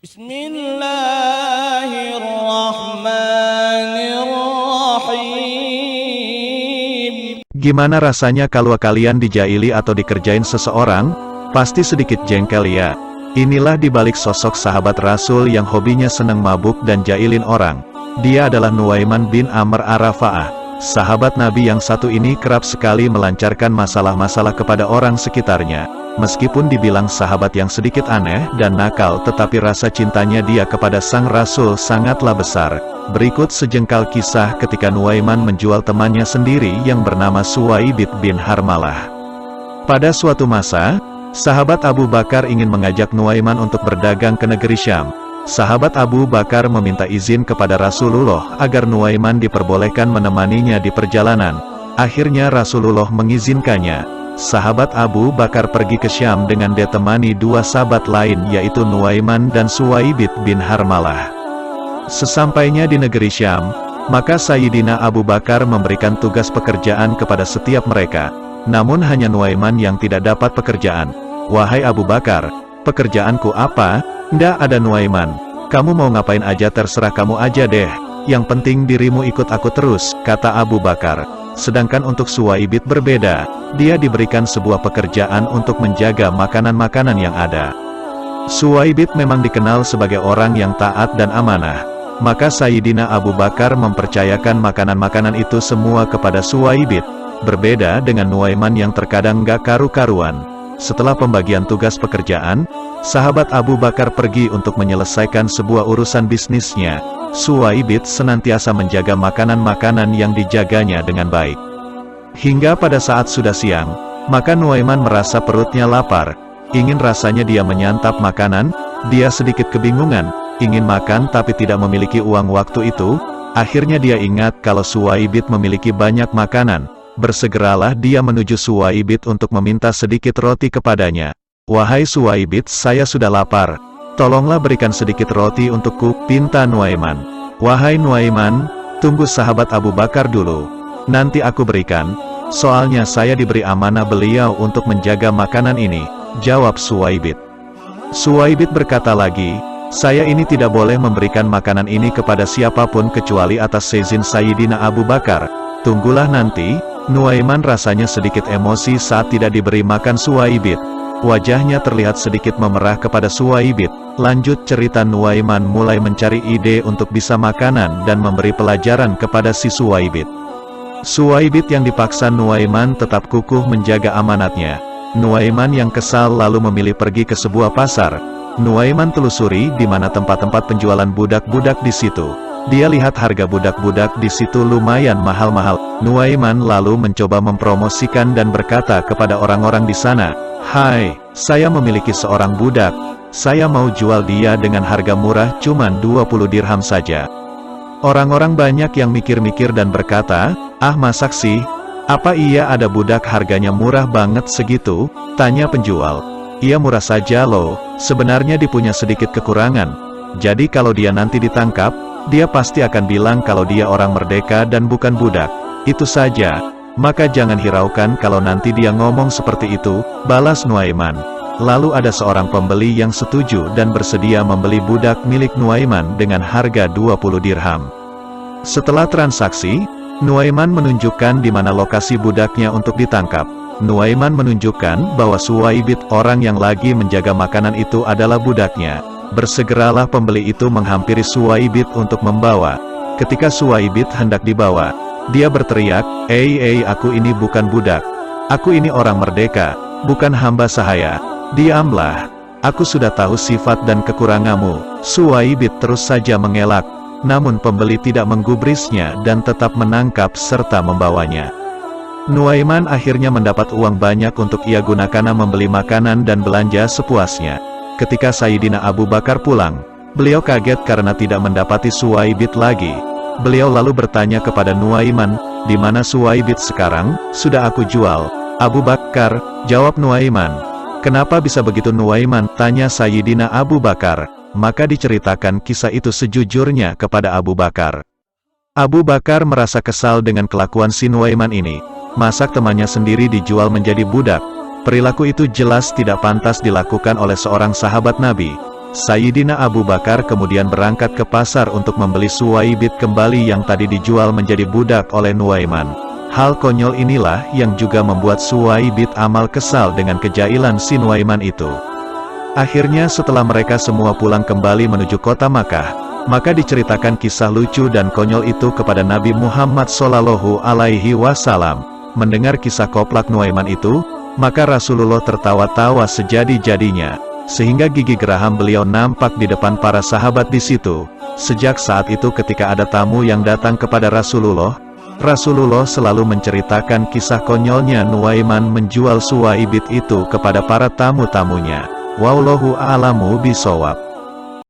Bismillahirrahmanirrahim. Gimana rasanya kalau kalian dijaili atau dikerjain seseorang? Pasti sedikit jengkel ya. Inilah dibalik sosok sahabat Rasul yang hobinya senang mabuk dan jailin orang. Dia adalah Nuaiman bin Amr ar-Rafa'ah. Sahabat Nabi yang satu ini kerap sekali melancarkan masalah-masalah kepada orang sekitarnya. Meskipun dibilang sahabat yang sedikit aneh dan nakal, tetapi rasa cintanya dia kepada sang Rasul sangatlah besar. Berikut sejengkal kisah ketika Nuaiman menjual temannya sendiri yang bernama Suwaibit bin Harmalah. Pada suatu masa, sahabat Abu Bakar ingin mengajak Nuaiman untuk berdagang ke negeri Syam. Sahabat Abu Bakar meminta izin kepada Rasulullah agar Nuaiman diperbolehkan menemaninya di perjalanan. Akhirnya Rasulullah mengizinkannya. Sahabat Abu Bakar pergi ke Syam dengan ditemani dua sahabat lain, yaitu Nuaiman dan Suwaibit bin Harmalah. Sesampainya di negeri Syam, maka Sayyidina Abu Bakar memberikan tugas pekerjaan kepada setiap mereka. Namun hanya Nuaiman yang tidak dapat pekerjaan. "Wahai Abu Bakar, pekerjaanku apa?" "Ndak ada Nuaiman. Kamu mau ngapain aja terserah kamu aja deh. Yang penting dirimu ikut aku terus," kata Abu Bakar. Sedangkan untuk Suwaibit berbeda, dia diberikan sebuah pekerjaan untuk menjaga makanan-makanan yang ada. Suwaibit memang dikenal sebagai orang yang taat dan amanah. Maka Sayyidina Abu Bakar mempercayakan makanan-makanan itu semua kepada Suwaibit. Berbeda dengan Nuaiman yang terkadang gak karu-karuan. Setelah pembagian tugas pekerjaan, sahabat Abu Bakar pergi untuk menyelesaikan sebuah urusan bisnisnya. Suwaibit senantiasa menjaga makanan-makanan yang dijaganya dengan baik. Hingga pada saat sudah siang, maka Nuaiman merasa perutnya lapar. Ingin rasanya dia menyantap makanan, dia sedikit kebingungan, ingin makan tapi tidak memiliki uang waktu itu. Akhirnya dia ingat kalau Suwaibit memiliki banyak makanan. Bersegeralah dia menuju Suwaibit untuk meminta sedikit roti kepadanya. "Wahai Suwaibit, saya sudah lapar. Tolonglah berikan sedikit roti untukku," pinta Nuaiman. "Wahai Nuaiman, tunggu sahabat Abu Bakar dulu. Nanti aku berikan. Soalnya saya diberi amanah beliau untuk menjaga makanan ini," jawab Suwaibit. Suwaibit berkata lagi, "Saya ini tidak boleh memberikan makanan ini kepada siapapun kecuali atas seizin Sayyidina Abu Bakar. Tunggulah nanti." Nuaiman rasanya sedikit emosi saat tidak diberi makan Suwaibit. Wajahnya terlihat sedikit memerah kepada Suwaibit. Lanjut cerita, Nuaiman mulai mencari ide untuk bisa makanan dan memberi pelajaran kepada si Suwaibit. Suwaibit yang dipaksa Nuaiman tetap kukuh menjaga amanatnya. Nuaiman yang kesal lalu memilih pergi ke sebuah pasar. Nuaiman telusuri di mana tempat-tempat penjualan budak-budak di situ. Dia lihat harga budak-budak di situ lumayan mahal-mahal. Nuaiman lalu mencoba mempromosikan dan berkata kepada orang-orang di sana, "Hai, saya memiliki seorang budak. Saya mau jual dia dengan harga murah, cuman 20 dirham saja." Orang-orang banyak yang mikir-mikir dan berkata, "Ah, masak sih? Apa iya ada budak harganya murah banget segitu?" Tanya penjual. "Iya, murah saja loh. Sebenarnya dia punya sedikit kekurangan. Jadi kalau dia nanti ditangkap, dia pasti akan bilang kalau dia orang merdeka dan bukan budak. Itu saja. Maka jangan hiraukan kalau nanti dia ngomong seperti itu," balas Nuaiman. Lalu ada seorang pembeli yang setuju dan bersedia membeli budak milik Nuaiman dengan harga 20 dirham. Setelah transaksi, Nuaiman menunjukkan di mana lokasi budaknya untuk ditangkap. Nuaiman menunjukkan bahwa Suwaibit, orang yang lagi menjaga makanan itu, adalah budaknya. Bersegeralah pembeli itu menghampiri Suwaibit untuk membawa. Ketika Suwaibit hendak dibawa, dia berteriak, "Ei, aku ini bukan budak. Aku ini orang merdeka, bukan hamba sahaya. Diamlah. Aku sudah tahu sifat dan kekuranganmu." Suwaibit terus saja mengelak. Namun pembeli tidak menggubrisnya dan tetap menangkap serta membawanya. Nuaiman akhirnya mendapat uang banyak untuk ia gunakan membeli makanan dan belanja sepuasnya. Ketika Sayyidina Abu Bakar pulang, beliau kaget karena tidak mendapati Suwaibit lagi. Beliau lalu bertanya kepada Nuaiman, "Di mana Suwaibit sekarang?" "Sudah aku jual, Abu Bakar," jawab Nuaiman. "Kenapa bisa begitu Nuaiman?" tanya Sayyidina Abu Bakar. Maka diceritakan kisah itu sejujurnya kepada Abu Bakar. Abu Bakar merasa kesal dengan kelakuan si Nuaiman ini. Masak temannya sendiri dijual menjadi budak. Perilaku itu jelas tidak pantas dilakukan oleh seorang sahabat Nabi. Sayyidina Abu Bakar kemudian berangkat ke pasar untuk membeli Suwaibit kembali yang tadi dijual menjadi budak oleh Nuaiman. Hal konyol inilah yang juga membuat Suwaibit amal kesal dengan kejailan si Nuaiman itu. Akhirnya setelah mereka semua pulang kembali menuju kota Makkah, maka diceritakan kisah lucu dan konyol itu kepada Nabi Muhammad Shallallahu Alaihi Wasallam. Mendengar kisah koplak Nuaiman itu, maka Rasulullah tertawa-tawa sejadi-jadinya, sehingga gigi geraham beliau nampak di depan para sahabat di situ. Sejak saat itu ketika ada tamu yang datang kepada Rasulullah, Rasulullah selalu menceritakan kisah konyolnya Nuaiman menjual Suwaibit itu kepada para tamu-tamunya. Wallahu a'lamu bishawab.